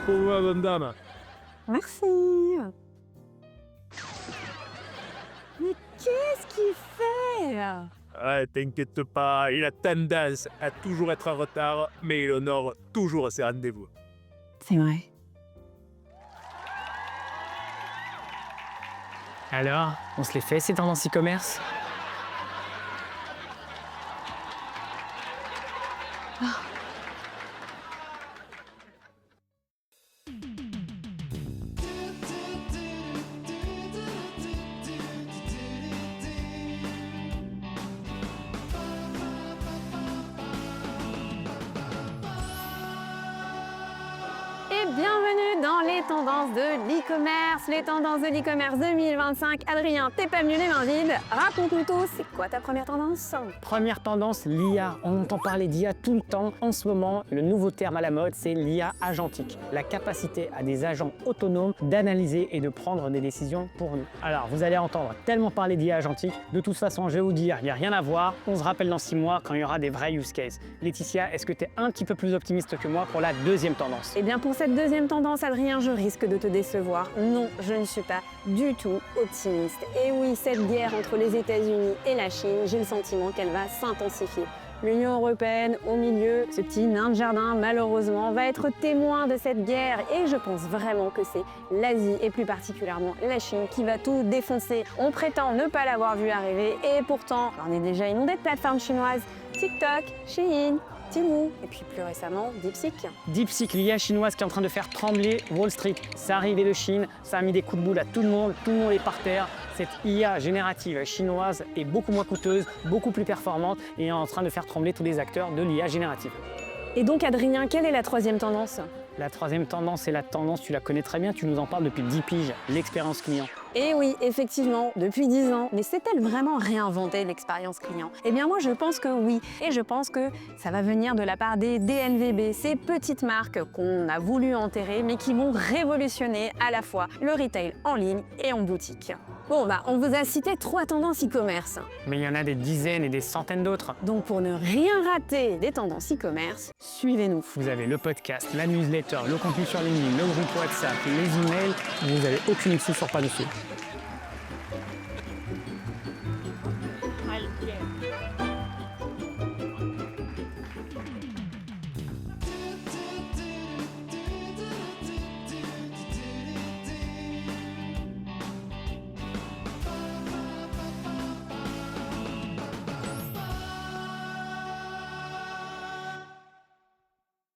Pour la bonne dame. Merci. Mais qu'est-ce qu'il fait? Ouais, t'inquiète pas, il a tendance à toujours être en retard, mais il honore toujours ses rendez-vous. C'est vrai. Alors, on se les fait ces tendances e-commerce? Et bienvenue dans les tendances de l'e-commerce. Les tendances de l'e-commerce 2025. Adrien, t'es pas venu les mains vides. Raconte-nous tout, c'est quoi ta première tendance? Première tendance, l'IA. On entend parler d'IA tout le temps. En ce moment, le nouveau terme à la mode, c'est l'IA agentique. La capacité à des agents autonomes d'analyser et de prendre des décisions pour nous. Alors, vous allez entendre tellement parler d'IA agentique. De toute façon, je vais vous dire, il n'y a rien à voir. On se rappelle dans 6 mois quand il y aura des vrais use cases. Laetitia, est-ce que tu es un petit peu plus optimiste que moi pour la deuxième tendance? Eh bien pour cette deuxième tendance, Adrien, je risque de te décevoir. Non, je ne suis pas du tout optimiste. Et oui, cette guerre entre les États-Unis et la Chine, j'ai le sentiment qu'elle va s'intensifier. L'Union européenne, au milieu, ce petit nain de jardin, malheureusement, va être témoin de cette guerre. Et je pense vraiment que c'est l'Asie, et plus particulièrement la Chine, qui va tout défoncer. On prétend ne pas l'avoir vu arriver, et pourtant, on est déjà inondé de plateformes chinoises. TikTok, Shein, Temu, et puis plus récemment, DeepSeek. DeepSeek, l'IA chinoise qui est en train de faire trembler Wall Street. C'est arrivé de Chine, ça a mis des coups de boule à tout le monde est par terre. Cette IA générative chinoise est beaucoup moins coûteuse, beaucoup plus performante et est en train de faire trembler tous les acteurs de l'IA générative. Et donc Adrien, quelle est la troisième tendance? La troisième tendance, c'est la tendance, tu la connais très bien, tu nous en parles depuis 10 piges, l'expérience client. Et oui, effectivement, depuis 10 ans. Mais s'est-elle vraiment réinventée l'expérience client? Eh bien moi je pense que oui. Et je pense que ça va venir de la part des DNVB, ces petites marques qu'on a voulu enterrer mais qui vont révolutionner à la fois le retail en ligne et en boutique. Bon bah on vous a cité 3 tendances e-commerce. Mais il y en a des dizaines et des centaines d'autres. Donc pour ne rien rater des tendances e-commerce, suivez-nous. Vous avez le podcast, la newsletter, le contenu sur LinkedIn, le groupe WhatsApp, les emails, vous n'avez aucune excuse sur pas dessus.